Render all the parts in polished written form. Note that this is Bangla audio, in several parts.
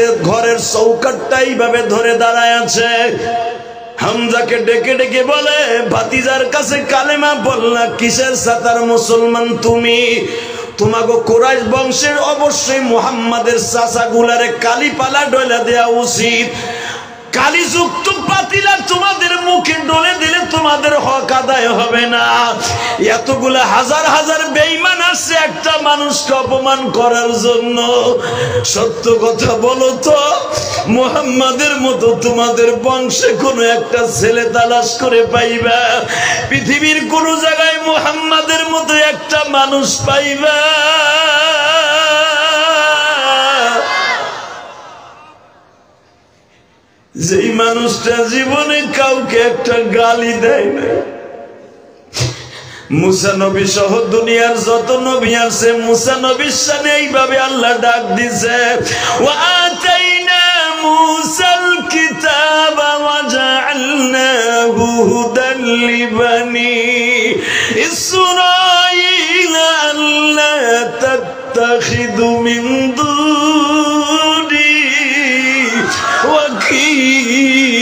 আছে, ঘরের চৌকাঠটা এইভাবে ধরে দাঁড়ায় আছে। হামজাকে ডেকে ডেকে বলে, ভাতিজার কাছে কালেমা বললা কিসের সাতার মুসলমান তুমি? তোমাগো কুরাইশ বংশের অবশ্যই মুহাম্মাদের চাচা গুলারে কালিপালা ডলে দেয়া উচিত। কালিযুক্ত পাতিলা তোমাদের মুখে ডলে দিলে তোমাদের হক আদায় হবে না। এতগুলা হাজার হাজার বেঈমান আসছে একটা মানুষকে অপমান করার জন্য। সত্য কথা বলো তো, মুহাম্মাদের মতো তোমাদের বংশে কোনো একটা ছেলে তালাশ করে পাইবা? পৃথিবীর কোন জায়গায় মুহাম্মাদের মতো একটা মানুষ পাইবা? যেই মানুষটা জীবনে কাউকে একটা গালি দেয় না। মুসা নবী সহ দুনিয়ার যত নবী আছে, মুসা নবীর সামনে এইভাবে আল্লাহ ডাক দিছে, ওয়া আতাইনা মুসাল কিতাবা ওয়া জাআলনাহু হুদাল লিবানি ইসরাঈল আল্লা তাত্তাখিযু মিন দুনি ওয়াকিলা।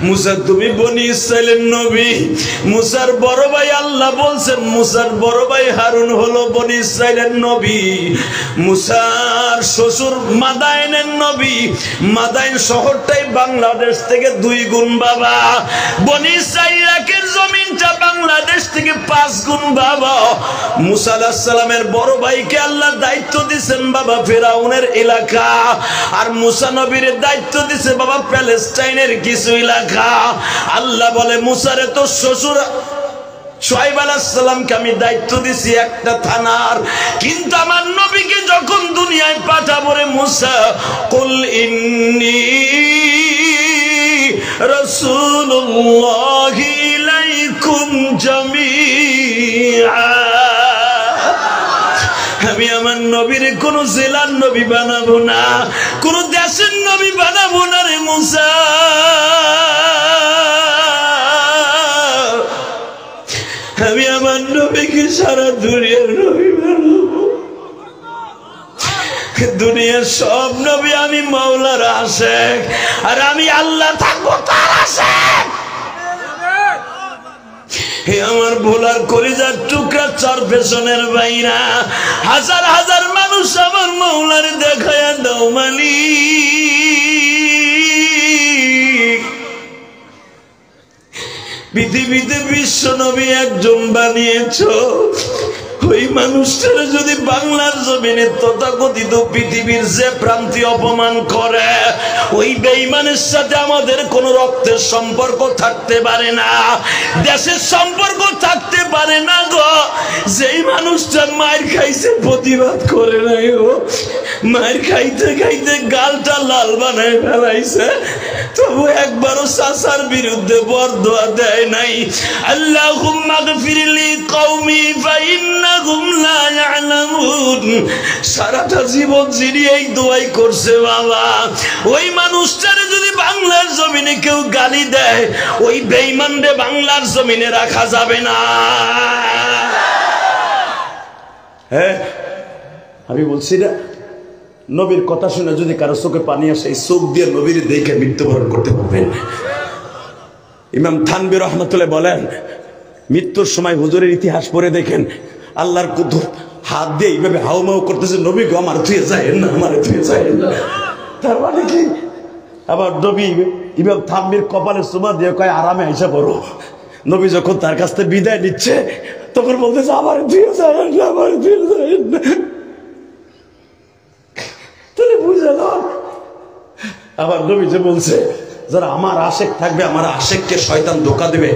মুসা তুমি বনি ইসরাইলের নবী। মুসার বড় ভাই আল্লাহ বলছেন, মুসার বড় ভাই হারুন হলো বনি ইসরাইলের নবী। মুসার শ্বশুর মাদায়েনের নবী। মাদায়েন শহরটাই বাংলাদেশ থেকে 2 গুণ বাবা। বনি ইসরাইলের জমিনটা বাংলাদেশ থেকে 5 গুণ বাবা। মুসা আলাইহিস সালামের বড় ভাইকে আল্লাহ দায়িত্ব দিয়েছেন বাবা ফেরাউনের এলাকা, আর মুসা নবীর দায়িত্ব দিয়েছে বাবা প্যালেস্টাইনের কিছু এলাকা। আল্লাহ বলে, মুসারে তো শ্বশুর শুআয়ব আলাইহিস সালামকে আমি দায়িত্ব দিছি একটা থানার, কিন্তু আমার নবীকে যখন দুনিয়ায় পাঠাবো রে মুসা, কুল ইন্নী রাসূলুল্লাহি ইলাইকুম জামিআ। আমি আমার নবীর কোন জেলার নবী বানাবো না, কোন দেশের নবী বানাবো না রে মুসা। আমি আমার নবীকে সারা দুনিয়ার নবী বানাবো। দুনিয়ার সব নবী আমি মাওলার আশিক, আর আমি আল্লাহ থাকবো তার আশিক। হে আমার ভোলার কলিজার টুকরা চার পেছনের বাইরা, হাজার হাজার মানুষ আমার মাওলার দেখায়া দাও মালিক। পৃথিবীতে বিশ্ব নবী একজন বানিয়েছো, ওই মানুষটার যদি বাংলার জমিনে তথাকথিত পৃথিবীর যে প্রান্তি অপমান করে, ওই বেঈমানের সাথে আমাদের কোনো রক্তের সম্পর্ক থাকতে পারে না, দেশের সম্পর্ক থাকতে পারে না গো। যেই মানুষটা মায়ের খাইছে প্রতিবাদ করে নাই, ও মায়ের খাইতে খাইতে গালটা লাল বানায় ফেলাইছে, তবু একবারও চাচার বিরুদ্ধে বরদোয়া দেয় নাই। আল্লাহুম্মা গফিরলি কওমি ফাইন্নাহুম লা ইয়ালামুন। সারাটা জীবন যিনি এই দোয়াই করছে বাবা, ওই মানুষটারে যদি বাংলার জমিনে কেউ গালি দেয়, ওই বেঈমানরে বাংলার জমিনে রাখা যাবে না। হ্যাঁ, আমি বলছি না, নবীর কথা শুনে যদি কারো চোখে পানি আসে, এই চোখ দিয়ে নবীর দেখে মৃত্যুবরণ করতে পারবেন। ইমাম থানভী রহমাতুল্লাহ বলেন, মৃত্যুর সময় হুজুরের ইতিহাস পড়ে দেখেন, আল্লাহর কুদরত হাত দিয়ে এইভাবে হাউমাউ করতেছে, নবী গো আমার ধুয়ে যায় না, আমার ধুয়ে যায় না। তার মানে কি, আবার নবী ইমাম থানভীর কপালে চুমা দিয়ে কয় আরামে আইসা পড়ো। নবী যখন তার কাছ থেকে বিদায় নিচ্ছে, তখন বলতেছে আমার ধুয়ে যায় না, আমার ধুয়ে যায় না। তাহলে বুঝলাম, আবার নবী যে বলছে, যারা আমার আশেক থাকবে, আমার আশেককে শয়তান ধোঁকা দেবে,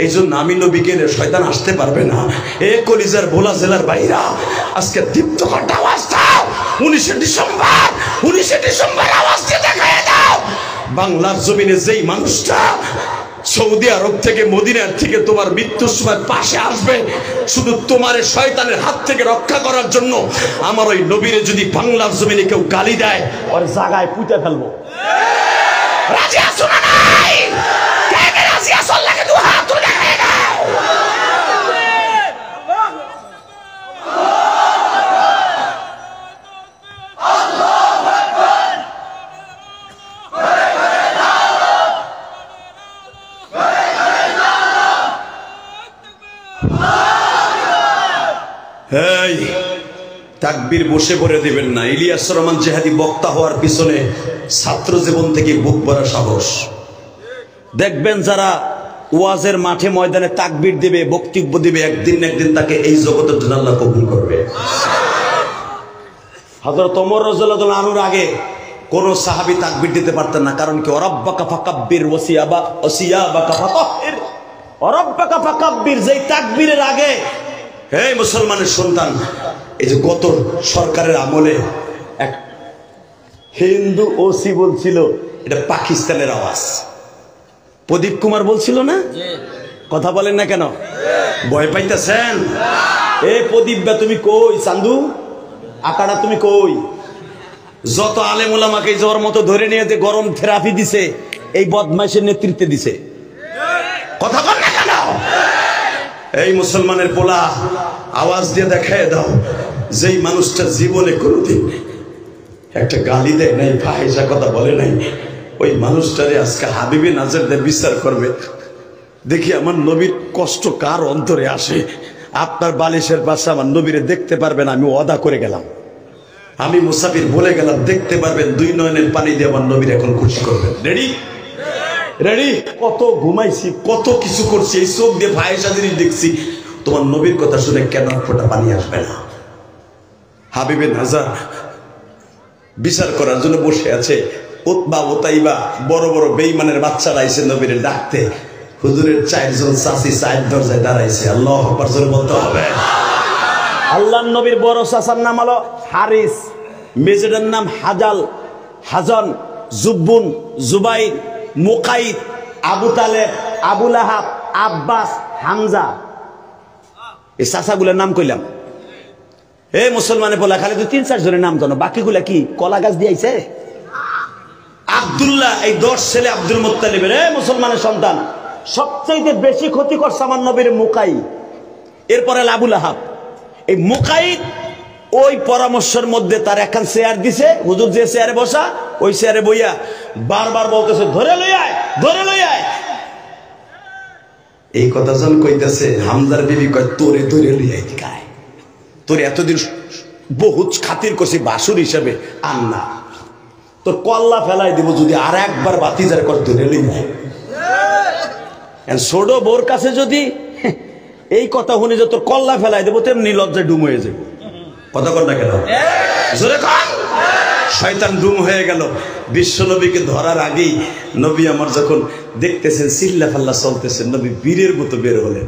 এই জন্য আমি নবীকে শয়তান আসতে পারবে না। এ কলিজার ভোলা জেলার বাইরা, আজকে দীপ্ত ঘন্টা আওয়াজ দাও, 19শে ডিসেম্বর আওয়াজ দিয়ে দেখায় দাও, বাংলার জমিনে যেই মানুষটা সৌদি আরব থেকে মদিনার থেকে তোমার মৃত্যুর সময় পাশে আসবে, শুধু তোমার শয়তানের হাত থেকে রক্ষা করার জন্য, আমার ওই নবীরে যদি বাংলার জমিনে কেউ গালি দেয়, ওর জায়গায় পুঁতে ফেলবো। রাজি আছো না নাই? কে রাজি আছো? আল্লাহকে দুই হাত তুলে দেখায় দাও। এই তাকবীর বসে পড়ে দিবেন না। ইলিয়াস রহমান জিহাদি বক্তা হওয়ার পিছনে ছাত্র জীবন থেকে বুক ভরা সাহস। দেখবেন যারা ওয়াজের মাঠে ময়দানে তাকবীর দিবে, বক্তব্য দিবে, একদিন না একদিন তাকে এই জগতের জন্য আল্লাহ কবুল করবে। হযরত ওমর রাদিয়াল্লাহু আনহুর আগে কোন সাহাবী তাকবীর দিতে পারতেন না, কারণ কি ওয়ারাব্বাকা ফাকাব্বির ওয়াসিয়াবাকা ফাতাহহির। ওয়ারাব্বাকা ফাকাব্বির, যেই তাকবীরের আগে হে মুসলমানের সন্তান, এই যে গত সরকারের আমলে এক হিন্দু ওসি বলছিল এটা পাকিস্তানের আওয়াজ। প্রদীপ কুমার বলছিল না? কথা বলেন না কেন? ভয় পাইতেছেন? এ প্রদীপ বা তুমি কই? চান্দু আকাড়া তুমি কই? যত আলেম ওলামাকে যাওয়ার মতো ধরে নিয়ে যে গরম থেরাপি দিছে এই বদমাইশের নেতৃত্বে দিছে। কথা বল না কেন? এই মুসলমানের পোলা আওয়াজ দিয়ে দেখায় দাও, যেই মানুষটা জীবনে কোনোদিন একটা গালি দেয় নাই, ফাহিশা কথা বলে নাই, ওই মানুষটারে আজকে হাবিবে নাজার দিয়ে বিচার করবে। দেখি আমার নবীর কষ্ট কার অন্তরে আসে। আপনার বালিশের পাশে আমার নবীরে দেখতে পারবেন, আমি ওয়াদা করে গেলাম, আমি মুসাফির বলে গেলাম, দেখতে পারবেন, দুই নয়নের পানি দিয়ে আমার নবীর এখন খুশি করবেন। রেডি? রেডি? কত ঘুমাইছি, কত কিছু করছি, এই চোখ দিয়ে ফাহিশা জিনিস দেখছি, তোমার নবীর কথা শুনে কেন ফোঁটা পানি আসবে না? হাবিবে নাজার বিচার করার জন্য বসে আছে। উতবা উতাইবা বড় বড় বেঈমানের বাচ্চারা আইছে নবীরে ডাকতে। হুজুরের চারজন চাচি চার দরজায় দাঁড়াইছে। আল্লাহু আকবার জোরে বলতে হবে। আল্লাহর নবীর বড় চাচার নাম হলো হারিস, মেজের নাম হাজাল, হাজন, জুব্বুন, জুবাইর, মুকাইদ, আবু তালেব, আবু লাহাব, আব্বাস, হামজা। এই চাচাগুলোর নাম কইলাম। এই মুসলমানে বলা খালি তুই ৩-৪ জনের নাম জানো, বাকিগুলা কি কলা গাছ দিয়েছে? আব্দুল্লাহ, এই 10 ছেলে আব্দুল মুত্তালিবের। মুসলমানের সন্তান সবচেয়ে বেশি ক্ষতি করছে আমার নবীর মুকাইদ, এরপরে আবু লাহাব। এই মুকাইদ ওই পরামর্শের মধ্যে তার একখান চেয়ার দিছে, হুজুর যে চেয়ারে বসা ওই চেয়ারে বইয়া বারবার বলতেছে ধরে লই আয়, ধরে লই আয়। এই কথা যখন কইতেছে হামজার বিবি কয় তোরে ধরে লই আয়, কায় তোর এতদিন বহুত খাতির করছি বাসুর হিসাবে, আর না তোর কল্লা ফেলাই দিব যদি আর একবার বাতিজার কর ধরে লই আয়। ছোট বোর কাছে যদি এই কথা শুনে যে তোর কল্লা ফেলাই দেবো, তেমনি লজ্জায় ডুম হয়ে যাবে। কথা কর না কেন? জোরে কর। শয়তান ডুম হয়ে গেল। বিশ্ব নবীকে ধরার আগেই নবী আমার যখন দেখতেছেন চিল্লা ফাল্লা চলতেছেন, নবী বীরের মতো বের হলেন।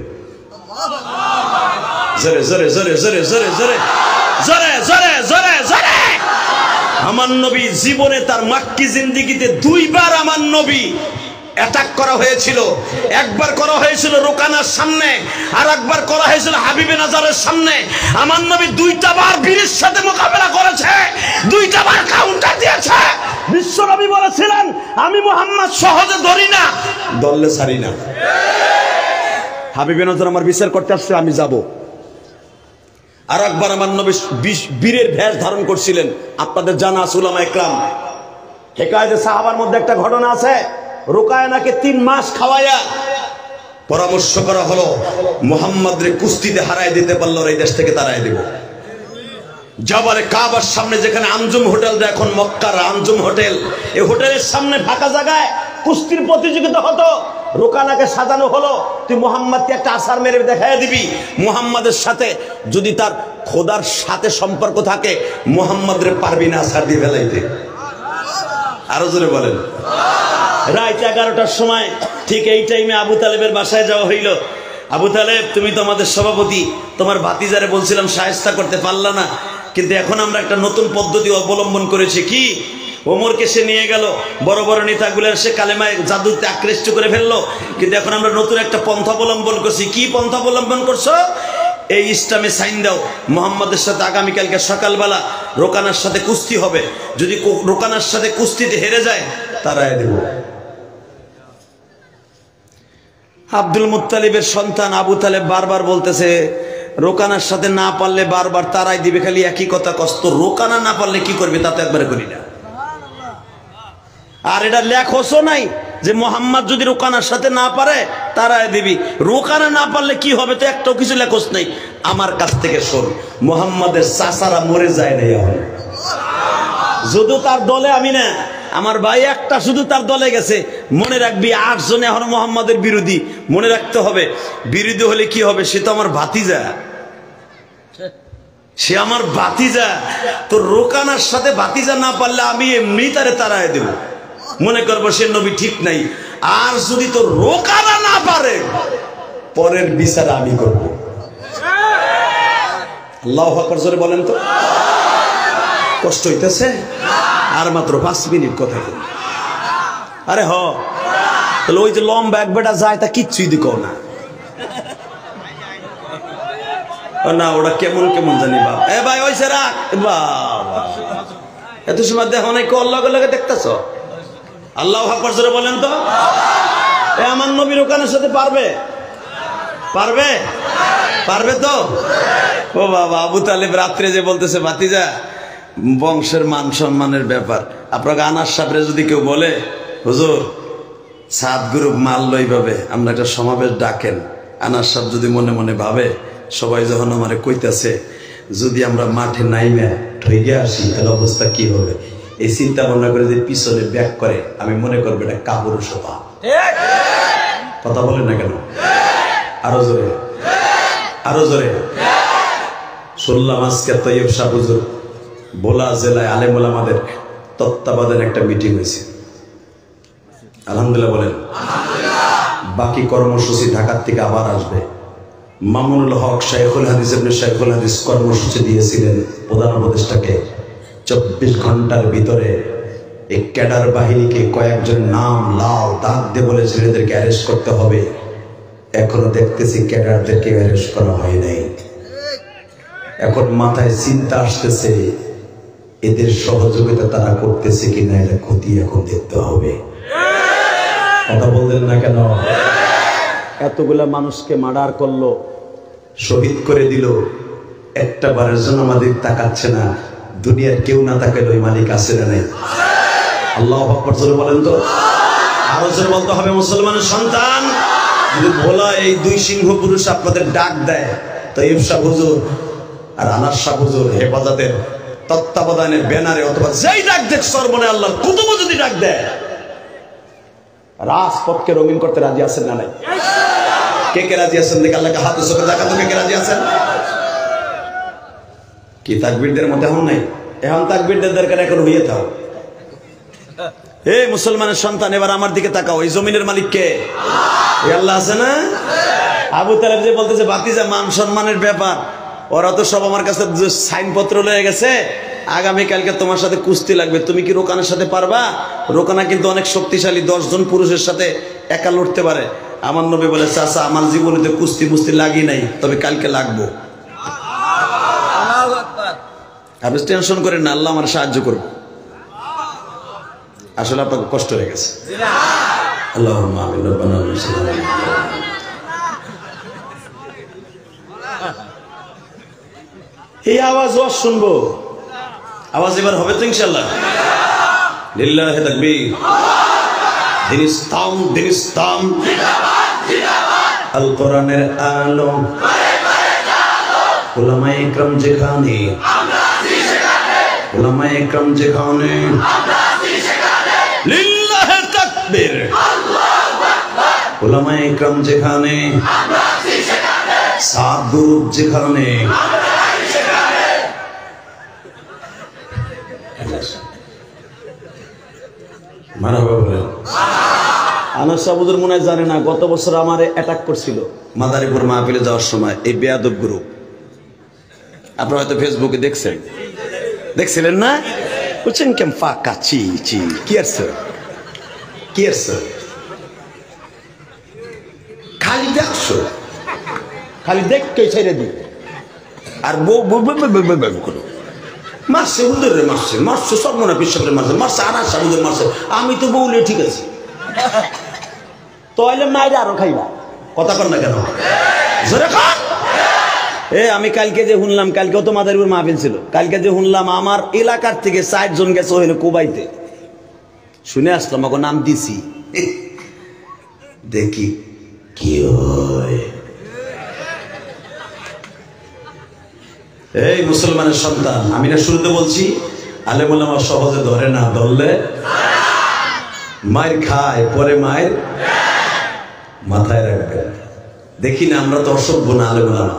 জোরে জোরে জোরে জোরে জোরে জোরে জোরে জোরে জোরে জোরে। আমার নবী জীবনে তার মাক্কি জিন্দেগিতে 2 বার আমার নবী অ্যাটাক করা হয়েছিল। একবার করা হয়েছিল রোকানার সামনে, আর একবার করা হয়েছিল হাবিবে নাজারের সামনে। আমার নবী 2টা বার বীরের সাথে মোকাবেলা করেছে, 2টা বার কাউন্টার দিয়েছে। বিশ্ব নবী বলেছিলেন আমি মুহাম্মদ সহজে ধরি না, ধরলে ছাড়ি না। হাবিবে নাজার আমার বিচার করতে আসছে, আমি যাব। আর একবার আমার নবী বীরের ভেষ ধারণ করছিলেন। আপনাদের জানা আছে উলামা ইকরাম হেকায়েতে সাহাবার মধ্যে একটা ঘটনা আছে। রুকায়ানাকে 3 মাস খাওয়াইয়া পরামর্শ করা হলো মুহাম্মদরে কুস্তিতে হারায় দিতে পারলো এই দেশ থেকে তাড়ায় দেব। জাবালে কাবার সামনে যেখানে আঞ্জুম হোটেল, এখন মক্কার আঞ্জুম হোটেল, এই হোটেলের সামনে ফাঁকা জায়গায় কুস্তির প্রতিযোগিতা হতো। রুকানাকে সাজানো হলো, তুই মুহাম্মদকে একটা আছাড় মেরে দেখায় দিবি। মুহাম্মদের সাথে যদি তার খোদার সাথে সম্পর্ক থাকে, মুহাম্মদরে পারবি না আছাড় দিয়ে ফেলাইতে। আরো জোরে বলেন। রাত 11টার সময় ঠিক এই টাইমে আবু তালেবের বাসায় যাওয়া হইল। আবু তালেব, তুমি তো আমাদের সভাপতি, তোমার ভাতিজারে বলছিলাম শায়েস্তা করতে পারলা না, কিন্তু এখন আমরা একটা নতুন পদ্ধতি অবলম্বন করেছি। কি? ওমরকে সে নিয়ে গেল, বড় বড় নেতাগুলোর সে কালেমায় জাদুতে আকৃষ্ট করে ফেললো, কিন্তু এখন আমরা নতুন একটা পন্থা অবলম্বন করছি। কি পন্থা অবলম্বন করছো? এই ইসলামে সাইন দাও, মোহাম্মদের সাথে আগামীকালকে সকালবেলা রোকানার সাথে কুস্তি হবে। যদি রোকানার সাথে কুস্তিতে হেরে যায় তারাই দেব। আব্দুল মুত্তালিবের সন্তান আবু তালেব বারবার বলতেছে রোকানার সাথে না পারলে বারবার তারাই দিবে, খালি একই কথা কষ্ট। রোকানা না পারলে কি করবে তা তো একবারে করি না। আর এটা লেখছো নাই, যে মোহাম্মদ যদি রোকানার সাথে না পারে তারাই দিবি, রোকানা না পারলে কি হবে তো একটাও কিছু লেখস নেই। আমার কাছ থেকে শোন, মোহাম্মদের চাচারা মরে যায় না, যদি তার দলে আমি না, আমার ভাই একটা শুধু তার দলে গেছে, মনে রাখবি 8 জনে এখন মোহাম্মদের বিরোধী। মনে রাখতে হবে, বিরোধী হলে কি হবে, সে তো আমার ভাতিজা, সে আমার ভাতিজা। তো রোকানার সাথে ভাতিজা না পারলে আমি এমনি তারে তাড়ায় দেব, মনে করবো সে নবী ঠিক নাই। আর যদি তো রোকানা না পারে, পরের বিচার আমি করব। আল্লাহু আকবার জোরে বলেন তো। কষ্ট হইতেছে? আর মাত্র 5 মিনিট কথা বলি। আরে হ, তাহলে ওই যে লম্বা এক বেটা যায় তা কিচ্ছুই দিকো না। না ওটা কেমন কেমন জানি বাপ। এ ভাই ওই সেরা বাবা, এত সময় দেখো নাই লগে লগে দেখতেছ। আল্লাহু আকবার জোরে বলেন তো। এ আমার নবীর ওখানের সাথে পারবে? পারবে? পারবে তো? ও বাবা, আবু তালেব রাত্রে যে বলতেছে ভাতিজা বংশের মান সম্মানের ব্যাপার, আপনাকে আনাস সাহেবরে যদি কেউ বলে হুজুর 7 গ্রুপ মাল লই ভাবে আমরা একটা সমাবেশ ডাকেন, আনাস সাহেব যদি মনে মনে ভাবে সবাই যখন আমারে কইতাছে যদি আমরা মাঠে নাইমে ঠইগে আসি তাহলে অবস্থা কি হবে, এই চিন্তা ভাবনা করে যে পিছনে ব্যাক করে, আমি মনে করবো এটা কাপুরুষতা। কথা বলেন না কেন? আরো জোরে, আরো জোরে। শুনলাম আজকে তৈয়ব শাহ হুজুর ভোলা জেলায় আলেম ওলামাদের তত্ত্বাবধানে একটা মিটিং হয়েছে। আলহামদুলিল্লাহ বলেন। বাকি কর্মসূচি ঢাকার থেকে আবার আসবে। মামুনুল হক শাইখুল হাদিস ইবনে শাইখুল হাদিস কর্মসূচি দিয়েছিলেন প্রধান উপদেষ্টাকে, 24 ঘন্টার ভিতরে এই ক্যাডার বাহিনীকে কয়েকজন নাম লাল দাগ দিয়ে বলেছিল এদেরকে অ্যারেস্ট করতে হবে। এখনো দেখতেছি ক্যাডারদেরকে অ্যারেস্ট করা হয় নাই। এখন মাথায় চিন্তা আসতেছে এদের সহযোগিতা তারা করতেছে কিনা, এটা ক্ষতি এখন দেখতে হবে। কথা বললেন না কেন? এতগুলা মানুষকে মার্ডার করলো, শহীদ করে দিল, একটা বারের জন্য আমাদের তাকাচ্ছে না। দুনিয়ার কেউ না তাকালে ওই মালিক আছে না নাই? আল্লাহু আকবার জোরে বলেন তো। আরো জোরে বলতে হবে মুসলমানের সন্তান। যদি ভোলা এই 2 সিংহ পুরুষ আপনাদের ডাক দেয়, তৈয়ব শাহ হুজুর আর আনাস শাহ হুজুর হেফাজতের তত্ত্বাবধানের ব্যানারে অথবা যেই ডাক দেখ সর্বনে আল্লাহর কুতুব যদি ডাক দেয়, রাজপথকে রঙিন করতে রাজি আছেন না নাই? কে কে রাজি আছেন? দেখে আল্লাহকে হাত উঁচু করে দেখা তো কে কে রাজি আছেন? কি তাকবীরদের মধ্যে এখন নাই? এখন তাকবীরদের দরকার, এখন হইয়ে থাও। এ মুসলমানের সন্তান, এবার আমার দিকে তাকাও। এই জমিনের মালিক কে? আল্লাহ আছে না? আবু তালেব যে বলতেছে ভাতিজা মান সম্মানের ব্যাপার, ওরা তো সব আমার কাছে সাইনপত্র লয়ে গেছে, আগামীকালকে তোমার সাথে কুস্তি লাগবে, তুমি কি রোকানের সাথে পারবা? রোকানা কিন্তু অনেক শক্তিশালী, 10 জন পুরুষের সাথে একা লড়তে পারে। আমার নবী বলে চাচা আমার জীবনে তো কুস্তি মুস্তি লাগি নাই, তবে কালকে লাগবো। আপনি টেনশন করেন না, আল্লাহ আমার সাহায্য করবো। আসলে আপনাকে কষ্ট হয়ে গেছে। আল্লাহুম্মা আমিন। রব্বানা এই আওয়াজ ওয়াজ শুনবো, আওয়াজ এবার হবে তো ইনশাআল্লাহ। লিল্লাহি তাকবীর। দিন ইসলাম, দিন ইসলাম আল কোরআনের আলো, উলামায়ে ইকরাম যেখানে, উলামায়ে ইকরাম যেখানে, লিল্লাহি তাকবীর, উলামায়ে ইকরাম যেখানে, সাত গ্রুপ যেখানে, আনাস শাহ হুজুর মনে হয় জানে না, গত বছর আমারে অ্যাটাক করছিল মাদারীপুর মাহফিলে যাওয়ার সময় এই বেয়াদব গ্রুপ। আপনারা হয়তো ফেসবুকে দেখছেন, দেখছিলেন না? বলছেন কেম ফাঁকা চি চি কি আছে, কি আছে, খালি দেখছো, খালি দেখকে ছেড়ে দিই আর করো। মারছে হুজুরে, মারছে মারছে সব মনে বিশ্বাসে মারছে, মারছে আনাস শাহ হুজুর মারছে। আমি তো বউলে ঠিক আছে, তাইলে মাইরে আরো খাইবা। কথা কর না কেন? জোরে কর। আমি কালকে যে শুনলাম, কালকেও তো মাদারীপুর মাহফিল ছিল, কালকে যে শুনলাম আমার এলাকার থেকে 60 জন গেছে হইলো কুবাইতে। শুনে আসলাম, আমাকে নাম দিছি, দেখি কি হয়। এই মুসলমানের সন্তান, আমি না শুরুতে বলছি আলেম ওলামা সহজে ধরে না, ধরলে মায়ের খায়, পরে মায়ের মাথায় রাখবে। দেখি না আমরা তো অসভ্য না আলেম ওলামা,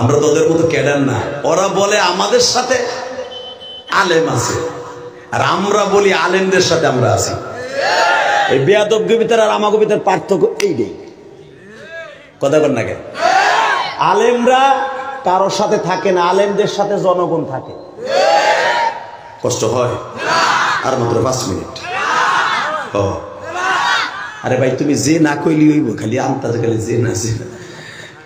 আমরা তো ওদের মতো ক্যাডার না। ওরা বলে আমাদের সাথে আলেম আছে, আর আমরা বলি আলেমদের সাথে আমরা আছি। এই বেয়াদব কবিতার আর আমার কবিতার পার্থক্য এইটাই। কথা বল না কেন? আলেমরা কারোর সাথে থাকে না, আলেমদের সাথে জনগণ থাকে। কষ্ট হয়? আর মাত্র 5 মিনিট। আরে ভাই তুমি যে না কইলি হইব, খালি আন্তাজে খালি যে না,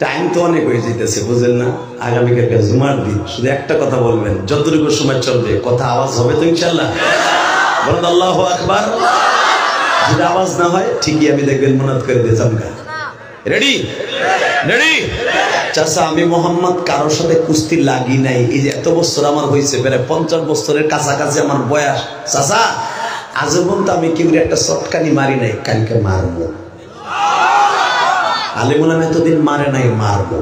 টাইম তো অনেক হয়ে যেতেছে, বুঝলেন না? আগামীকালকে জুমার দিন, শুধু একটা কথা বলবেন, যতটুকু সময় চলবে কথা আওয়াজ হবে তো ইনশাল্লাহ? বলেন আল্লাহু আকবার। যদি আওয়াজ না হয় ঠিকই আমি দেখবেন মনাত করে দিয়ে জামগা। রেডি? রেডি? চাচা আমি মোহাম্মদ কারোর সাথে কুস্তি লাগি নাই। এই যে এত বছর আমার হয়েছে, প্রায় 50 বছরের কাছাকাছি আমার বয়স। চাচা আজ পর্যন্ত আমি কেউ একটা চটকানি মারি নাই, কালকে মারবো। আলেমুল আলাম এতদিন মারে নাই, মারবো।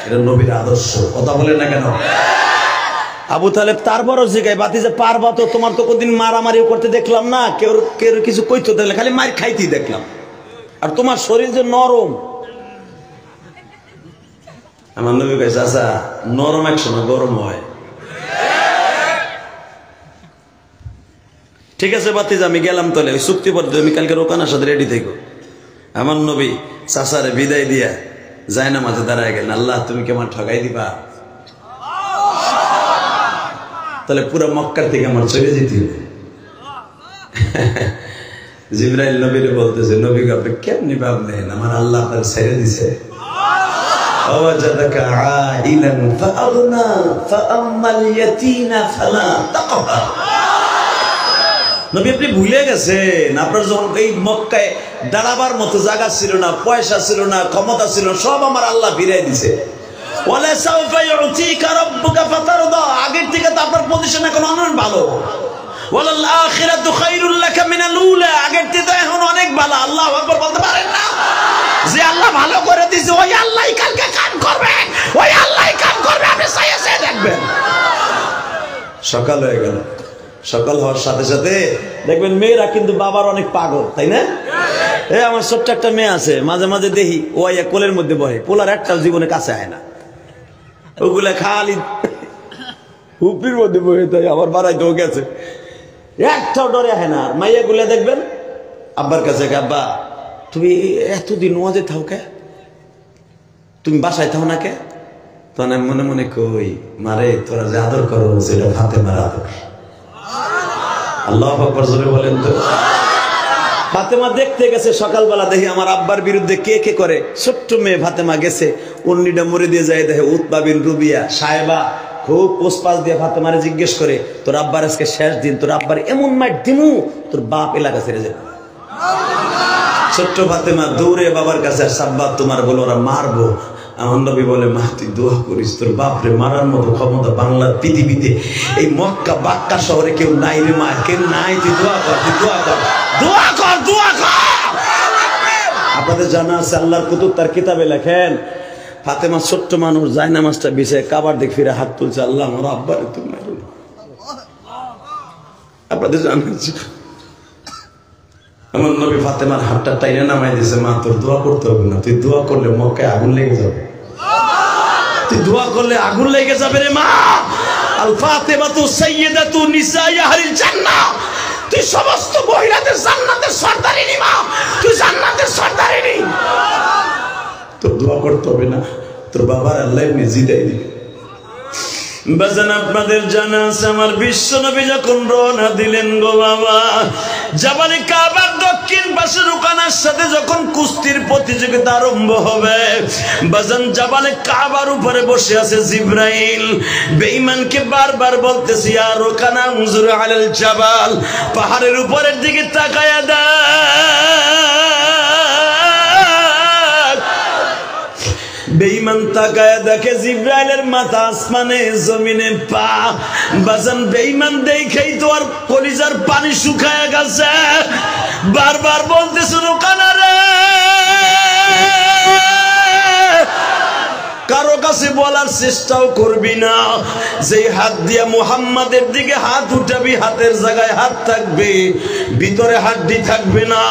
এটা নবীর আদর্শ। কথা বলে না কেন? আবু তালেব তারপরও জিগায়, বাতি যে পারবা তো, তোমার তো কোনদিন মারামারিও করতে দেখলাম না, কেউ কেউ কিছু কইতো দেখলে, খালি মার খাইতেই দেখলাম। আর তোমার শরীর যে নরম। আমার নবী কইছে চাচা নরম একসময় গরম হয়। ঠিক আছে বাতিজা আমি গেলাম, তাহলে ওই চুক্তি পদ্ধতি আমি কালকে রোকানার সাথে রেডি থাকো। আমার নবী চাচারে বিদায় দিয়া যায় না, মাঝে দাঁড়ায় গেলেন, আল্লাহ তুমি কি আমার ঠগাই দিবা? তাহলে পুরো মক্কার থেকে আমার চলে যেতে হবে। জিবরাইল নবীরে বলতেছে, নবী আপনি কেমনি ভাবলেন আমার আল্লাহ আপনার ছেড়ে দিছে? ওয়াজাদাকা আইলান ফাআগনা ফাআম্মাল ইয়াতীনা ফালা তাকহার। নবী আপনি ভুলে গেছেন, আপনার যখন এই মক্কায় দাঁড়াবার মতো জায়গা ছিল না, পয়সা ছিল না, ক্ষমতা ছিল, সব আমার আল্লাহ ফিরাই দিছে। ওয়ালা সাউফা ইউতিকা রাব্বুকা ফাতারদা। আগের থেকে তো আপনার পজিশন এখন অনেক ভালো। ওয়ালাল আখিরাতু খায়রুল লাকা মিনাল উলা। আগের থেকে এখন অনেক ভালো। আল্লাহু আকবার বলতে পারেন না? যে আল্লাহ ভালো করে দিয়েছে ওই আল্লাহই কালকে কাম করবে, ওই আল্লাহই কাম করবে, আপনি চাইয়ে চাইয়ে দেখবেন। সকাল হয়ে গেল, সকাল হওয়ার সাথে সাথে দেখবেন মেয়েরা কিন্তু বাবার অনেক পাগল, তাই না? এই আমার ছোট্ট একটা মেয়ে আছে, মাঝে মাঝে দেখি ও কোলের মধ্যে বহে, পোলার একটাও জীবনে কাছে আয় না, ওগুলা খালি হুপির মধ্যে বহে। তাই আমার বাড়াইতেও গেছে, একটাও ডরে আহে না। মাইয়া গুলা দেখবেন আব্বার কাছে, আব্বা তুমি এতদিন ওয়াজে থাও কে, তুমি বাসায় থাও না কে? তখন আমি মনে মনে কই, মারে তোরা যে আদর করো সেটা ফাতেমার আদর। আল্লাহু আকবার জোরে বলেন তো। ফাতেমা দেখতে গেছে সকালবেলা, দেখি আমার আব্বার বিরুদ্ধে কে কে করে। ছোট্ট মেয়ে ফাতেমা গেছে, অন্যটা মরে দিয়ে যায়, দেখে উতবা বিন রুবিয়া সাহেবা খুব পোষপাস দিয়ে ফাতেমারে জিজ্ঞেস করে, তোর আব্বার আজকে শেষ দিন, তোর আব্বার এমন মার দিমু তোর বাপ এলাকা ছেড়ে যাবে। ছোট্ট ফাতেমা দৌড়ে বাবার কাছে, সাব্বা তোমার বলে ওরা মারবো। আমার নবী বলে, মা তুই দোয়া করিস, তোর বাপরে মারার মতো ক্ষমতা বাংলার পৃথিবীতে এই মক্কা বাক্কা শহরে কেউ নাই রে মা, কেউ নাই, তুই দোয়া কর, তুই দোয়া কর, দোয়া কর, দোয়া কর। আপনাদের জানা আছে আল্লাহর কুতুব তার কিতাবে লেখেন, ফাতেমা ছোট্ট মানুষ যায় নামাজটা বিছায় কাবার দিকে ফিরে হাত তুলছে, আল্লাহ আমার আব্বারে তুমি মারো। আপনাদের জানা আছে আমার নবী ফাতেমার হাতটা টাইনে নামাই দিয়েছে, মা তোর দোয়া করতে হবে না, তুই দোয়া করলে মক্কায় আগুন লেগে যাবে, তুই দোয়া করলে আগুন লেগে যাবে রে মা। আল ফাতেমাতু সাইয়্যিদাতু নিসাই আহলিল জান্নাহ। তুই সমস্ত মহিলাদের জান্নাতের সর্দারিনী মা, তুই জান্নাতের সর্দারিনী। তোর দোয়া করতে হবে না, তোর বাবার আল্লাহ এমনি দেয় দিবে। বাজান আপনাদের জানা আছে আমার বিশ্ব নবী যখন রওনা দিলেন গো বাবা, জাবালে কাবার দক্ষিণ পাশে রুকানার সাথে যখন কুস্তির প্রতিযোগিতা আরম্ভ হবে, বাজান জাবালে কাবার উপরে বসে আছে জিবরাইল। বেঈমানকে বারবার বলতেছি, ইয়া রুকানা উনজুর আলাল জাবাল, পাহাড়ের উপরের দিকে তাকায়া বেঈমান তাকায় দেখে জিবরাইলের মাথা আসমানে, জমিনে পা। বাজান বেঈমান দেখেই তো আর কলিজার পানি শুকায় গেছে। বারবার বলতেছে রোকানা রে, কারো কাছে বলার চেষ্টাও করবি না। যেই হাত দিয়ে মুহাম্মাদের দিকে হাত উঠাবি, হাতের জায়গায় হাত থাকবে, ভিতরে হাড্ডি থাকবে না।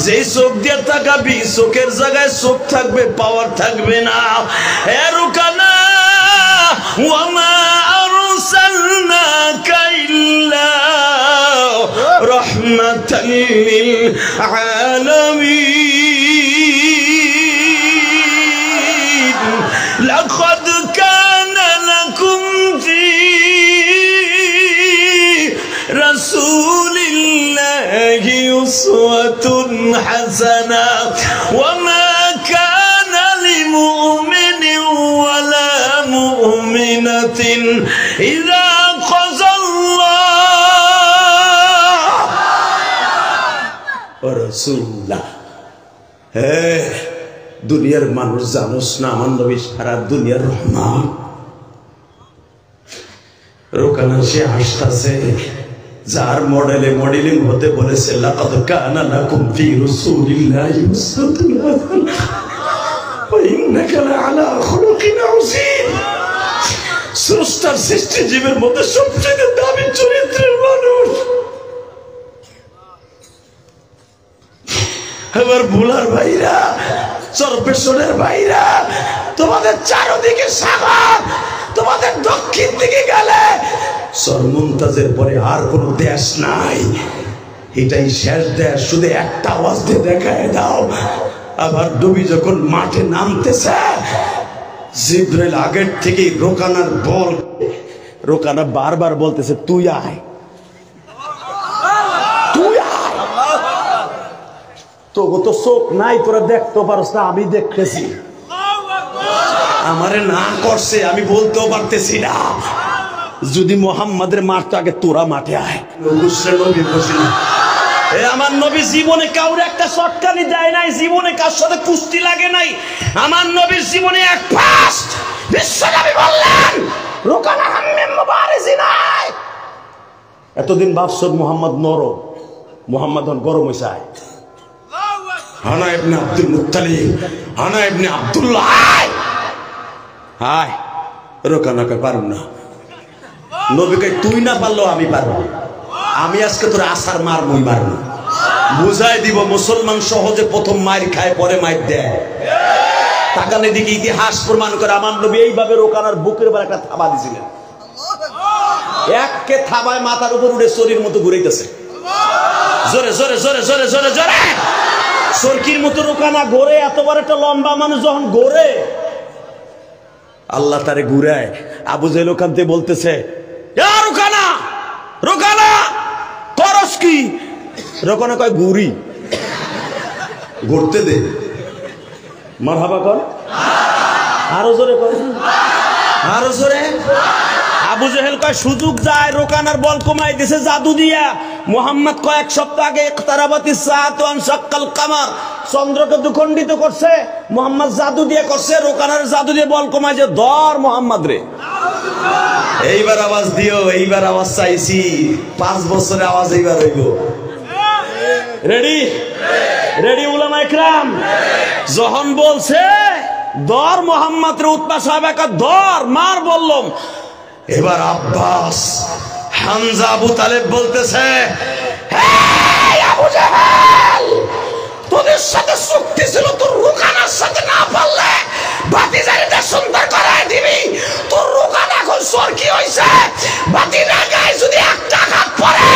যেই চোখ দিয়ে তাকাবি, চোখের জায়গায় চোখ থাকবে, পাওয়ার থাকবে না। হে রুকানা, ওয়ামা আরসালনাকা ইল্লা রাহমাতাল লিল আলামিন। লাকাদ কানা লাকুম ফি রাসূলিল্লাহি উসওয়াতুন হাসানা ওয়া মা কানা লিমুমিনিন ওয়ালা মুমিনাতিন ইযা কাযাল্লাহু ওয়া রাসূলুহু। হে দুনিয়ার মানুষ, জানোস না আমার নবী সারা দুনিয়ার রহমান। রোকানা সে হাসতাছে, যার মডেলে মডেলিং হতে বলেছে লাকাদ কানা লাকুম ফি রাসূলিল্লাহি উসওয়াতুন হাসানাহ ওয়া ইন্নাকা লাআলা খুলুকিন আযীম। স্রষ্টার সৃষ্টি জীবের মধ্যে সবচেয়ে দামি চরিত্রের মানুষ। এবার ভুলার ভাইরা, চরপেশনের ভাইরা, তোমাদের চারদিকে সাগর, তোমাদের দক্ষিণ দিকে গেলে সরমুনতাজের পরে আর কোন দেশ নাই, এটাই শেষ দেশ। শুধু একটা আওয়াজ দিয়ে দেখায় দাও। আবার নবী যখন মাঠে নামতেছে, জিবরাইল আগের থেকে রোকানার বল, রোকানা বারবার বলতেছে তুই আয়, তুই আয়। তো তো চোখ নাই, তোরা দেখতে পারস না, আমি দেখতেছি। আমারে না করছে, আমি বলতেও পারতেছি না। যদি মোহাম্মদের মারতো আগে তোরা মাঠে আয়। আমার নবী জীবনে কাউরে একটা শটকানি দেয় নাই, জীবনে কার সাথে কুস্তি লাগে নাই। আমার নবীর জীবনে এক ফার্স্ট বিশ্বনবী বললেন রোকানা হাম্মে মুবারিজি নাই। এতদিন ভাবছ মোহাম্মদ নরম, মোহাম্মদ গরম হইছে। আয় হানা ইবনে আব্দুল মুত্তালিব, হানা ইবনে আব্দুল্লাহ, আয় আয়। রোকানাকে পারুম না। নবীকে তুই না পারলো আমি পারবো। আমি আজকে তোর আসার মার মুই মারবো, বুঝাই দিব। মুসলমান সহজে প্রথম মার খায়, পরে মার দেয়। তাকানের দিকে ইতিহাস প্রমাণ করে আমার নবী এইভাবে রোকানার বুকের উপর একটা থাবা দিছিলেন। এককে থাবায় মাথার উপর উঠে শরীর মতো ঘুরাইতেছে, জোরে জোরে জোরে জোরে জোরে জোরে সরকির মতো রোকানা ঘোরে। এত বড় একটা লম্বা মানুষ যখন ঘোরে, আল্লাহ তারে ঘুরায়। আবু জেহেল ওখান থেকে বলতেছে রোকানা, রোকানা করস কি? রোকানা কয় ঘুরি, ঘুরতে দে। মারহাবা কর, আরো জোরে কর, আরো জোরে। আবু জেহেল কয় সুযোগ যায়, রোকানার বল কমাই দিছে জাদু দিয়া। মুহাম্মদ কয়েক সপ্তাহ আগে ইকতারাবাতিস সাআতু ওয়া ইনশাক্কাল কামার, চন্দ্রকে দুখণ্ডিত করছে, মুহাম্মদ জাদু দিয়ে করছে। রোকানার জাদু দিয়ে বল কমাই যে ধর মুহাম্মদ রে। এইবার আওয়াজ দিও, এইবার আওয়াজ চাইছি। 5 বছরে আওয়াজ এইবার হইব। রেডি রেডি উলামা ইকরাম। যখন বলছে ধর মুহাম্মদ রে, উতবা সাহেব একা ধর মার বললাম। এবার আব্বাস, হামজা, আবু তালেব বলতেছে হে আবু জাহেল, তোদের সাথে চুক্তি ছিল তোর রোকানার সাথে না পারলে ভাতিজারিটা সুন্দর করায় দিবি। তোর রোকানা এখন সরকি হইছে, ভাতিজা গায়ে যদি একটা আঘাত পড়ে,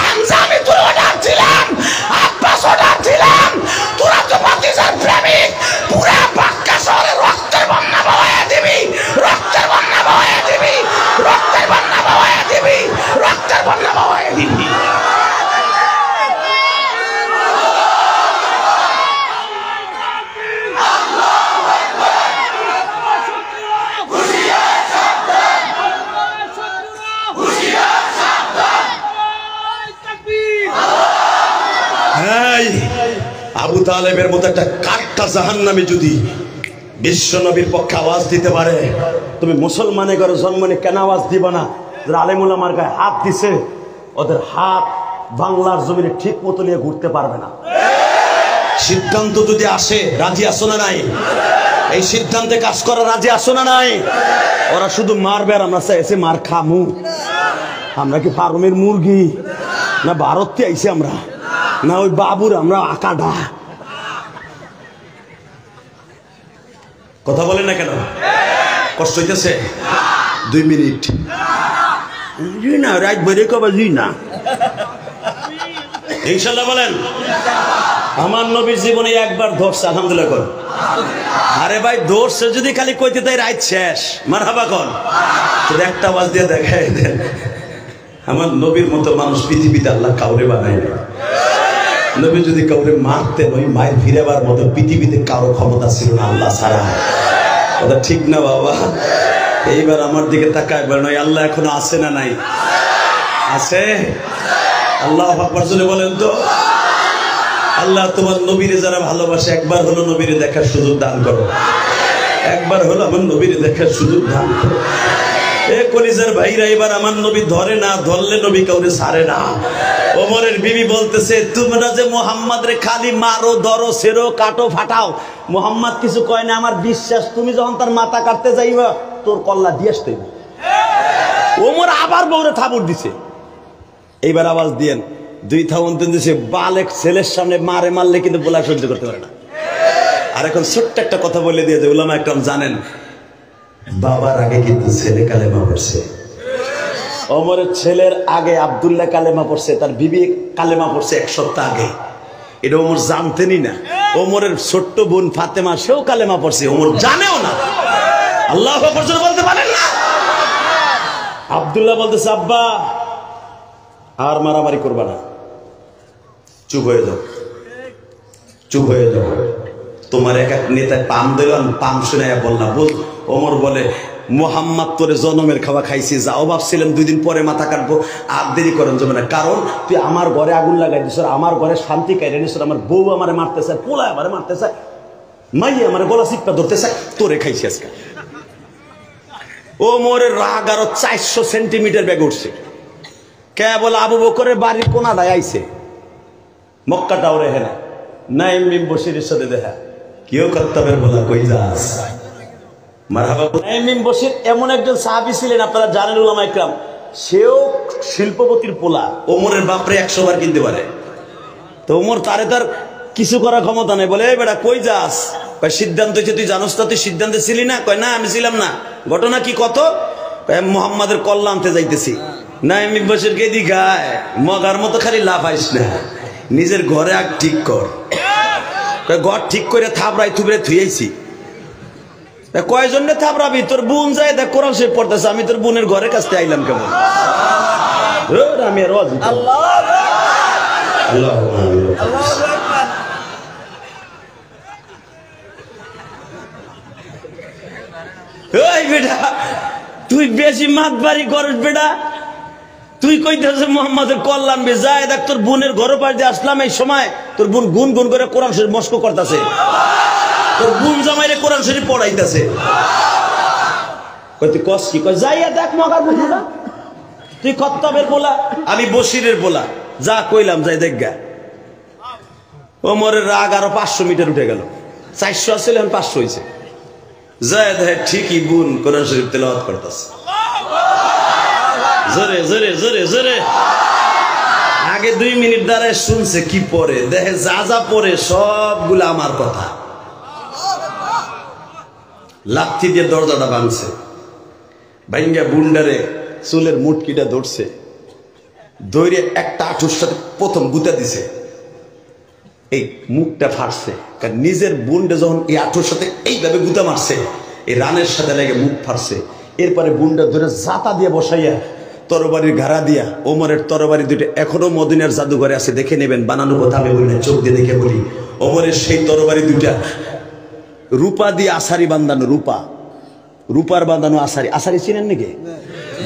হামজা আমি তোর অর্ডার দিলাম, আব্বাস অর্ডার দিলাম, তোরা তো ভাতিজার প্রেমিক, পুরা বাক্কা শহরে রক্তের বন্যা বহায়া দিবি, রক্তের বন্যা বহায়া দিবি, রক্তের বন্যা বহায়া দিবি, রক্তের বন্যা বহায়া দিবি। আবু তালেবের মতো একটা কাটটা জাহান্নামী যদি বিশ্ব নবীর পক্ষে আওয়াজ দিতে পারে, তুমি মুসলমানের ঘরে জন্ম নিয়ে কেন আওয়াজ দিবা না? যারা আলেম ওলামার গায়ে হাত দিছে ওদের হাত বাংলার জমিনে ঠিক মতো নিয়ে ঘুরতে পারবে না। সিদ্ধান্ত যদি আসে রাজি আসো না নাই? এই সিদ্ধান্তে কাজ করা রাজি আসো না নাই? ওরা শুধু মারবে আর আমরা এসে মার খামু। আমরা কি ফার্মের মুরগি না ভারত থেকে আইছি আমরা, না ওই বাবুর আমরা আকাডা? কথা বলেন না কেন? কষ্ট হইতেছে? 2 মিনিট না রাত বেড়ে কবে না ইনশাল্লাহ বলেন। আমার নবীর জীবনে একবার ধরছে, আলহামদুলিল্লাহ কর। আরে ভাই ধরছে যদি খালি কইতে তাই রাত শেষ, মারহাবা কর। তোর একটা আওয়াজ দিয়ে দেখাই দেন, আমার নবীর মতো মানুষ পৃথিবীতে আল্লাহ কাউরে বানায় না। নবী যদি কাউরে মারতেন ওই মায়ের ফিরেবার মতো পৃথিবীতে কারো ক্ষমতা ছিল না আল্লাহ ছাড়া। কথা ঠিক না বাবা? এইবার আমার দিকে তাকায় বলেন ওই আল্লাহ এখনো আছে না নাই? আছে। আল্লাহু আকবার জোরে বলেন তো। আল্লাহ তোমার নবীরে যারা ভালোবাসে একবার হলো নবীরে দেখার সুযোগ দান করো, একবার হলো আমার নবীরে দেখার সুযোগ দান করো। এ কলিজার ভাইরা, এবার আমার নবী ধরে না, ধরলে নবী কাউরে ছাড়ে না। ওমরের বিবি বলতেছে তোমরা যে মোহাম্মদ রে খালি মারো ধরো ছেড়ো কাটো ফাটাও, মোহাম্মদ কিছু কয় না। আমার বিশ্বাস তুমি যখন তার মাথা কাটতে যাইবা তোর কল্লা দিয়ে আসতে। ওমর আবার বউরে থাবড় দিছে। এইবার আওয়াজ দিয়েন 2 থাউন দিছে। বালেক ছেলের সামনে মারে মারলে কিন্তু বলা সহ্য করতে পারে না। আর এখন ছোট্ট একটা কথা বলে দিয়ে যে উলামা একরাম জানেন বাবার আগে কিন্তু ছেলে কালেমা পড়ছে। ওমরের ছেলের আগে আব্দুল্লাহ কালেমা পড়ছে, তার বিবি কালেমা পড়ছে 1 সপ্তাহ আগে। এটা ওমর জানতেনই না। ওমরের ছোট্ট বোন ফাতেমা সেও কালেমা পড়ছে, ওমর জানেও না। আল্লাহু আকবার বলতে পারেন না? আব্দুল্লাহ বলতেছে আব্বা আর মারামারি করবা না, চুপ হয়ে যাও, চুপ হয়ে যাও। তোমার এক এক নেতায় পাম দিলাম, পাম শুনে বললাম বল। ওমর বলে মোহাম্মদ তোরে জনমের খাওয়া খাইছি, যাও ভাবছিলাম 2 দিন পরে মাথা কাটবো, আর দেরি করেন যাবে না। কারণ তুই আমার ঘরে আগুন লাগাই দিস, আমার ঘরে শান্তি কাইরে নিস, আমার বউ আমারে মারতে চায়, পোলায় আমারে মারতে চায়, মাইয়ে আমার গলা চিপটা ধরতে চায়, তোরে খাইছি আজকে। ওমরের রাগ আরো 400 সেন্টিমিটার বেগে উঠছে। কেবল আবু বকরের বাড়ির কোনাটায় আইছে, মক্কা টাওয়ারে হেনা নাইম বিন বশিরের সাথে দেখা। কেউ কর্তব্যের বলা কই যাস মারহাবা। নাইম বিন বশির এমন একজন সাহাবী ছিলেন, আপনারা জানেন উলামা ইকরাম, সেও শিল্পপতির পোলা। ওমরের বাপরে 100 বার কিনতে পারে। তো ওমর তার কিছু করার ক্ষমতা নেই। বলে এই বেটা কই যাস? কয় সিদ্ধান্ত হয়েছে, তুই জানোস না? তুই সিদ্ধান্তে ছিলি না? কয় না আমি ছিলাম না। ঘটনা কি কত? মোহাম্মদের কল্লা আনতে যাইতেছি। নাইম বিন বশিরকে দিঘায় মগার মতো খালি লাফাইস না, নিজের ঘরে আগ ঠিক কর। ঘর ঠিক করে থাপড়াই থুবড়ে থুয়েছি। কয়জনে থাপড়াবি? তোর বোন যায় দেখ কোরআন শরীফ পড়তেছে, আমি তোর বোনের ঘরের কাছে আইলাম কেমন? আমি বেটা তুই বেশি মাতবাড়ি করস বেটা। তুই কইতেছ মোহাম্মদের কল্যাণ বে যায় দেখ তোর বোনের ঘর পাশ দিয়ে আসলাম, এই সময় তোর বোন গুন গুন করে কোরআন শরীফ মস্ক করতেছে, তোর বোন জামাইরে কোরআন শরীফ পড়াইতেছে। কই তুই কস কি? কই যাইয়া দেখ মগার বুঝা, তুই কত্তবের বলা, আমি বশিরের বলা, যা কইলাম যাই দেখ গা। ওমরের রাগ আরো 500 মিটার উঠে গেল। 400 আসলে এখন 500 হয়েছে। যায় দেখ ঠিকই বোন কোরআন শরীফ তেলাওয়াত করতেছে, জোরে জোরে জোরে জোরে। আগে 2 মিনিট দাঁড়ায় শুনছে কি পরে, দেখে যা যা পরে সবগুলো আমার কথা। লাথি দিয়ে দরজাটা ভাঙছে, ভাঙ্গা বুন্ডারে চুলের মুটকিটা ধরছে, ধরে একটা আঁঠুর সাথে প্রথম গুতা দিছে, এই মুখটা ফাটছে। কারণ নিজের বুন্ডে যখন এই আঁঠুর সাথে এইভাবে গুতা মারছে, এই রানের সাথে লেগে মুখ ফাটছে। এরপরে বুন্ডা ধরে জাতা দিয়ে বসাইয়া তরবারির ঘাড়া দিয়া, ওমরের তরবারি 2টা এখনো মদিনার জাদুঘরে আছে, দেখে নেবেন, বানানো কথা আমি বলি না, চোখ দিয়ে দেখে বলি। ওমরের সেই তরবারি 2টা রূপা দিয়ে আসারি বান্ধানো, রূপার বাঁধানো আসারি। আসারি চিনেন নাকি?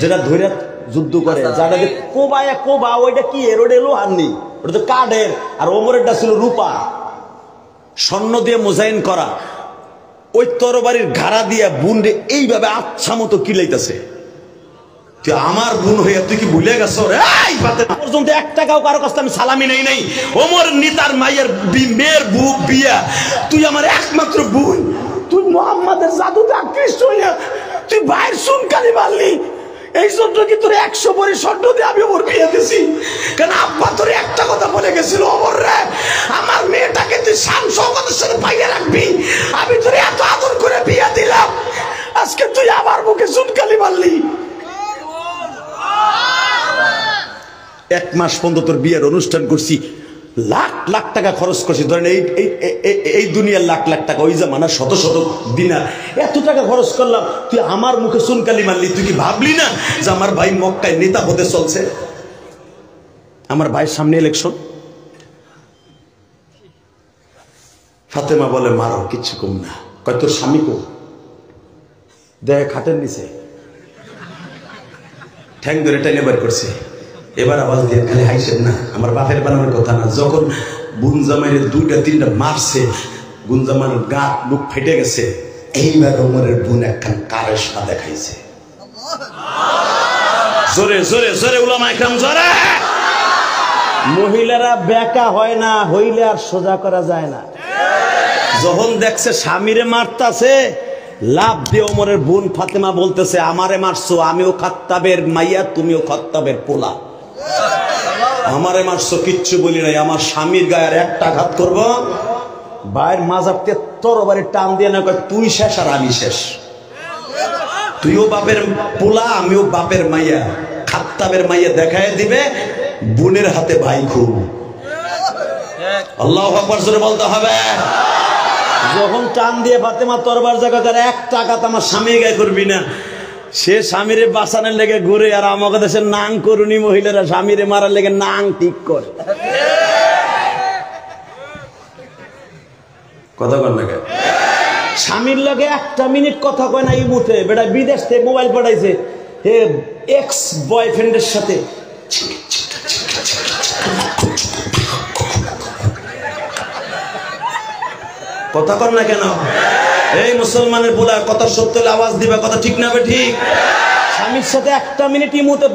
যেটা ধরে যুদ্ধ করে, যাটা কোবায় কোবা, ওইটা কি এর? ওটা লোহার নি, ওটা তো কাঠের। আর ওমরেরটা ছিল রূপা, স্বর্ণ দিয়ে মোজাইন করা। ওই তরবারির ঘাড়া দিয়া বুন্ডে এইভাবে আচ্ছা মতো কিলাইতেছে। তুই আমার বোন হইয়া তুই কি ভুলে গেছ রে? পর্যন্ত 1 টাকাও কারো কাছে আমি সালামি নেই নাই। ওমর নিতার মায়ের মেয়ের বুক বিয়া, তুই আমার একমাত্র বোন, তুই মোহাম্মদের জাদুতে আকৃষ্ট হইয়া তুই ভাইয়ের সুনকালি মারলি। এই জন্য কি তোর 100 ভরি স্বর্ণ দিয়ে আমি ওর বিয়ে দিছি? কারণ আব্বা তোর একটা কথা বলে গেছিল, ওমর রে আমার মেয়েটাকে তুই শান শওকতের সাথে পাইয়া রাখবি। আমি তোর এত আদর করে বিয়ে দিলাম, আজকে তুই আমার মুখে সুনকালি মারলি। 1 মাস পর্যন্ত তোর বিয়ের অনুষ্ঠান করছি, লাখ লাখ টাকা খরচ করছি। ধরেন এই দুনিয়ার লাখ লাখ টাকা, ওই জামানার শত শত দিনার, এত টাকা খরচ করলাম, তুই আমার মুখে সুনকালি মারলি। তুই কি ভাবলি না যে আমার ভাই মক্কায় নেতা হতে চলছে? আমার ভাইয়ের সামনে ইলেকশন। ফাতেমা বলে মারো, কিচ্ছু কম না। কয় তোর স্বামী কো? দেখ খাটের নিচে ঠ্যাং ধরে টেনে বের করছে। এবার আওয়াজ দিয়ে খালি হাইছেন না, আমার বাপের বানানোর কথা না। যখন গুনজামাইয়ের 2টা 3টা মারছে, গুনজামানের গা বুক ফেটে গেছে। এইবার ওমরের বোন একখান কারেশমা দেখাইছে। জোরে জোরে জোরে উলামা ইকরাম জোরে। মহিলারা বেকা হয় না, হইলে আর সোজা করা যায় না। যখন দেখছে স্বামীরে মারতাছে, লাভ দিয়ে ওমরের বোন ফাতেমা বলতেছে, আমারে মারছো, আমিও খাত্তাবের মাইয়া, তুমিও খাত্তাবের পোলা। আমারে মারছো, কিচ্ছু বলি নাই। আমার স্বামীর গায়ে আর একটা আঘাত করবো, ভাইয়ের মাজারতে তরবারি টান দিয়ে না, কয় তুই শেষ আর আমি শেষ। তুইও বাপের পোলা, আমিও বাপের মাইয়া। খাত্তাবের মাইয়া দেখায় দিবে, বোনের হাতে ভাই খুব। আল্লাহু আকবার জোরে বলতে হবে। যখন টান দিয়ে ফাতেমা তরবার জায়গায় তার 1 টাকা আমার স্বামী গায়ে করবি না, সে স্বামীরে বাঁচানোর লেগে ঘুরে। আর আমাকে দেশের নাং করুনি মহিলারা স্বামীরে মারার লেগে নাং ঠিক করে। কথা কর না, স্বামীর লগে 1টা মিনিট কথা কয় না। ইমুতে বেটা বিদেশ থেকে মোবাইল পাঠাইছে, হে এক্স বয়ফ্রেন্ডের সাথে কথা কর না কেন? এই মুসলমানের বলা কথা সত্য হলে আওয়াজ দিবা, কথা ঠিক না? ঠিক। স্বামীর সাথে 1টা মিনিট ইমুতে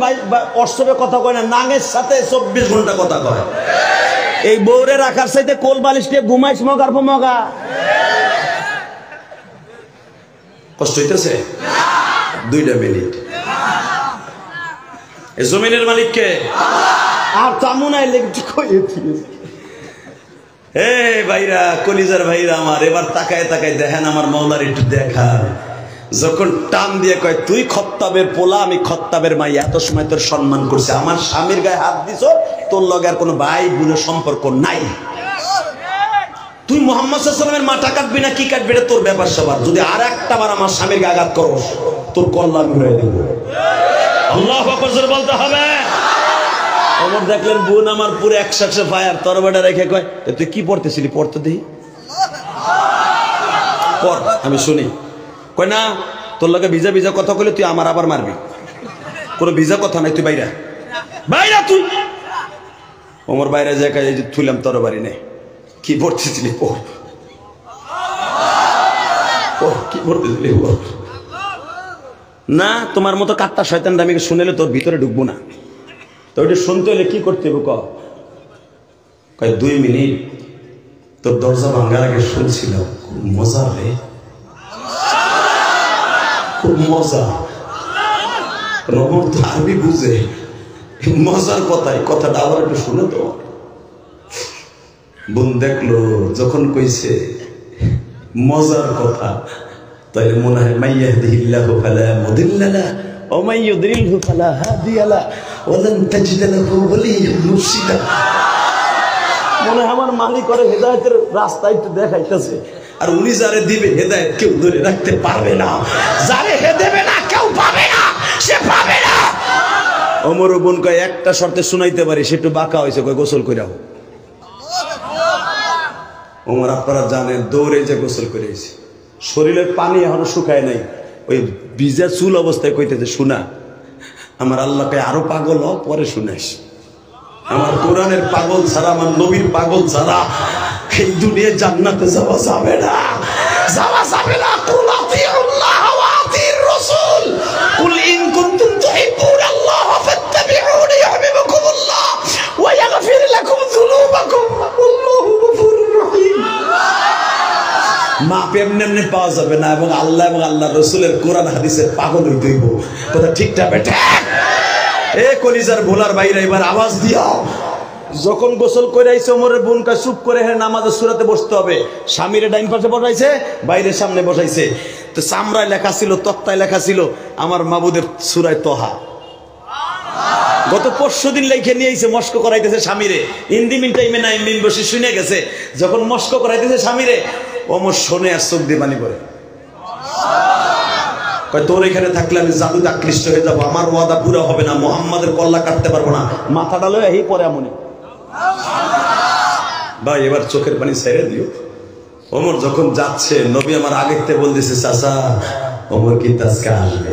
হোয়াটসঅ্যাপে কথা কয় না, নাঙের সাথে 24 ঘন্টা কথা কয়। এই বউরে রাখার চাইতে কোল বালিশ দিয়ে ঘুমাইস মগার মগা। কষ্ট হইতেছে? 2টা মিনিট। এই জমিনের মালিককে আর চামুনাই লেগে কইছি। হে ভাইরা, কলিজার ভাইরা আমার, এবার তাকায় তাকায় দেখেন আমার মওলার একটু দেখা। যখন টান দিয়ে কয় তুই খত্তাবের পোলা, আমি খত্তাবের মাই, এত সময় তোর সম্মান করছে। আমার স্বামীর গায়ে হাত দিছ, তোর লগে আর কোনো ভাই বোনের সম্পর্ক নাই। তুই মুহাম্মদ সাল্লাল্লাহু আলাইহি ওয়াসাল্লামের মাথা কাটবি না কি কাটবি এটা তোর ব্যাপার সবার। যদি আর একটা বার আমার স্বামীর গায়ে আঘাত করো, তোর কল্লা আমি হয়ে দেব। আল্লাহু আকবার জোরে বলতে হবে। ওমর দেখলেন বোন আমার পুরো 100 ফায়ার, তরবারিটা রেখে কয় তুই কি পড়তেছিলি? পড়তে দেই, পড় আমি শুনি। কয় না, তোর লগে ভিজা ভিজা কথা কইলে তুই আমার আবার মারবি। কোনো ভিজা কথা নাই, তুই বাইরা বাইরা তুই। ওমর বাইরে যায়, এই যে থুইলাম তরবারি নে, কি পড়তেছিলি? পড় পড়, কি পড়তেছিলি? পড় না, তোমার মতো কাট্টা শয়তানটা আমি শুনেলে তোর ভিতরে ঢুকবো না। তো ওইটা শুনতে হলে কি করতে হবে? কয় 2 মিনিট তোর দরজা ভাঙার আগে শুনছিলাম, খুব মজা রে, খুব মজা। রমন তো আরবি বুঝে, মজার কথাই কথাটা আবার একটু শুনে তো। বোন দেখলো যখন কইছে মজার কথা, তাইলে মনে হয় মাইয়াহদিহিল্লাহু ফালা মুদিল্লা লাহু ওয়া মান ইউদ্রিলহু ফালা হাদিয়া লাহু ওয়া লান তাজিদ লাহু ওয়ালিয়্যান মুরশিদা। মনে হয় আমার মালিক করে হেদায়েতের রাস্তা একটু দেখাইতেছে। আর উনি যারে দিবে হেদায়েত কেউ ধরে রাখতে পারবে না, যারে হে দেবে না কেউ পাবে না, সে পাবে না। ওমর বোন কয় একটা শর্তে শুনাইতে পারি, সে একটু বাঁকা হয়েছে, কয় গোসল কইরা হোক। ওমর আপনারা জানেন দৌড়ে যে গোসল করেছে, শরীরের পানি এখনো শুকায় নাই, ওই ভিজা চুল অবস্থায় কইতেছে শোনা আমার আল্লাহকে আরো পাগল হ, পরে শুনাইস। আমার কোরআনের পাগল ছাড়া, আমার নবীর পাগল ছাড়া এই দুনিয়া জান্নাতে যাওয়া যাবে না, যাওয়া যাবে না। কুল আতিউল্লাহ ওয়া আতিউর রাসূল কুল ইন কুনতুম তুহিব্বুনা মাপ এমনি এমনি পাওয়া যাবে না, এবং আল্লাহ এবং আল্লাহ রসুলের কোরআন হাদিসের পাগল হইতে হইব। কথা ঠিকটা বেটা? এ কলিজার ভোলার বাইরে এবার আওয়াজ দিও। যখন গোসল করে আইছে ওমরের বোনকা চুপ করে হ্যাঁ নামাজের সূরাতে বসতে হবে। স্বামীরে ডাইন পাশে বসাইছে, বাইরের সামনে বসাইছে। তো চামড়ায় লেখা ছিল, তক্তায় লেখা ছিল আমার মাবুদের সূরায় তহা। গত 5 দিন লেখে নিয়ে আইছে, মস্ক করাইতেছে স্বামীরে। ইন্দিমিন টাইমে না ইন্দিন বসে শুনে গেছে, যখন মস্ক করাইতেছে স্বামীরে, ওমর শোনে আর চোখ দিয়ে পানি পড়ে। কয় তোর এখানে থাকলে আমি জাদুতে আকৃষ্ট হয়ে যাবো, আমার ওয়াদা পুরো হবে না, মুহাম্মাদের কল্লা কাটতে পারবো না। মাথাটা লয়ে এই পরে এমনই। ভাই এবার চোখের পানি ছেড়ে দিও। ওমর যখন যাচ্ছে, নবী আমার আগের থেকে বলতেছে চাচা ওমর কি আজকে আসবে।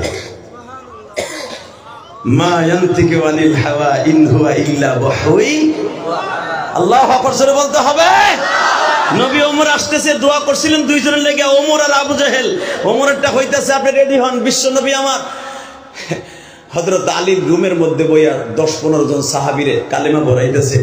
মা ইয়ান্তিকু আনিল হাওয়া ইন হুয়া ইল্লা ওয়াহয়ি। আল্লাহু আকবার জোরে বলতে হবে। নবী ওমর আসতেছে, দোয়া করছিলেন দুইজনের লেগে, ওমর আর আবু জাহেল। ওমরেরটা হইতাছে আপনি রেডি হন, বিশ্ব নবী আমার। হযরত আলীর রুমের মধ্যে বইয়া 10-15 জন সাহাবীরে কালেমা পড়াইতেছে।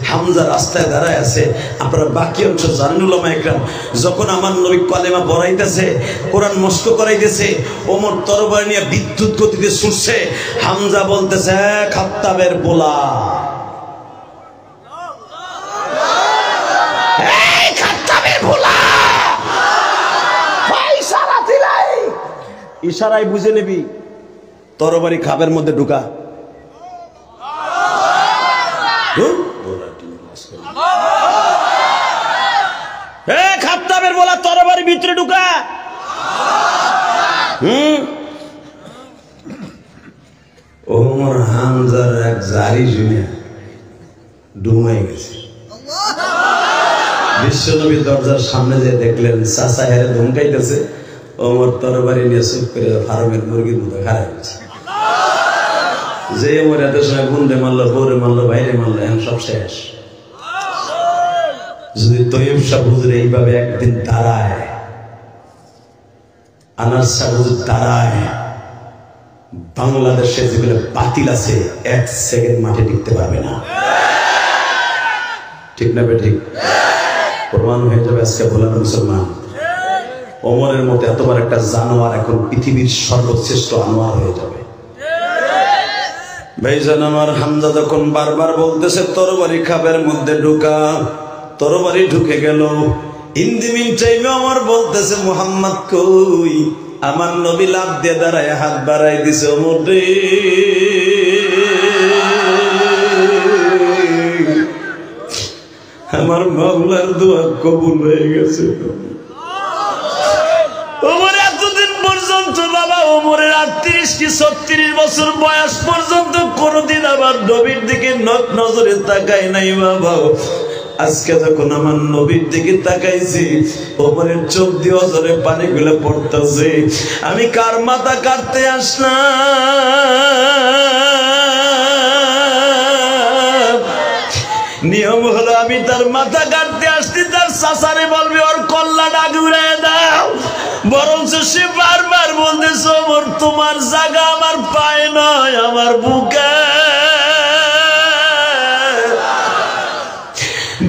হামজা রাস্তায় দাঁড়ায় আছে। আপনারা বাকি অংশ জানেন উলামা ইকরাম, যখন আমার নবী কালেমা পড়াইতেছে, কোরআন মস্ক করাইতেছে, ওমর তরবারি নিয়ে বিদ্যুৎ গতিতে ছুটছে। হামজা বলতেছে খাত্তাবের পোলা, এই খাত্তাবের পোলা, ইশারা দিলাই, ইশারায় বুঝে নিবি তরবারি খাবের মধ্যে ঢুকা। খাত্তাবের বলা তরবারি ভিতরে ঢুকা। ওমর হামজার এক জারি শুনে ডুমাই গেছে। বিশ্বনবী দরজার সামনে যে দেখলেন চাচা হেরে ধমকাইতেছে, ওমর তরবারি নিয়ে চুপ করে ফার্মের মুরগির মতো খারাপ হয়েছে। যে ওমর এত সময় বুনরে মারলো, বউরে মারলো, বাইরে মারলো, এখন সব শেষ। যদি তৈয়ব শাহ হুজুর এইভাবে একদিন দাঁড়ায়, আনাস শাহ হুজুর দাঁড়ায়, বাংলাদেশে যেগুলো বাতিল আছে 1 সেকেন্ড মাঠে টিকতে পারবে না। ঠিক না বেঠিক? প্রমাণ হয়ে যাবে আজকে ভোলার মুসলমান। ওমরের মতো এতবার একটা জানোয়ার এখন পৃথিবীর সর্বশ্রেষ্ঠ আনোয়ার হয়ে যাবে। ভাইজান আমার হামজা যখন বারবার বলতেছে তরবারি খাবের মধ্যে ঢুকা, তরবারি ঢুকে গেল। ইন্দিমিন টাইমে আমার বলতেছে মুহাম্মদ কই? আমার নবী লাফ দিয়ে দাঁড়ায় হাত বাড়াই দিছে, ওমর রে আমার মাওলার দোয়া কবুল হয়ে গেছে। ওমর এতদিন পর্যন্ত বাবা, ওমরের 38 কি 36 বছর বয়স পর্যন্ত কোনদিন আমার নবীর দিকে নজরে তাকায় নাই বাবা। আজকে যখন আমার নবীর দিকে তাকাইছি, ওমরের চোখ দিয়ে অজরে পানিগুলো পড়তেছে। আমি কার মাথা কাটতে আসলাম? নিয়ম হলো আমি তার মাথা কাটতে আসছি, তার চাচারে বলবি ওর কল্লাটা ঘুরাই দাও। বরঞ্চ সে বারবার বলতেছে ওমর তোমার জায়গা আমার পায়ে নয়, আমার বুকে।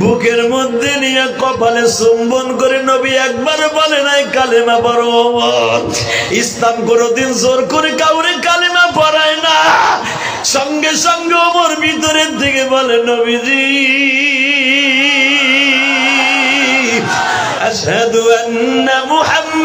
বুকের মধ্যে নিয়ে কপালে চুম্বন করে নবী একবার বলে নাই কালেমা পড়ো ওমর। ইসলাম কোনদিন জোর করে কাউরে কালেমা পড়ায় না। সঙ্গে সঙ্গে ওমর ভিতরের থেকে বলে নবীজি আশহাদু আন্না মুহাম্মাদ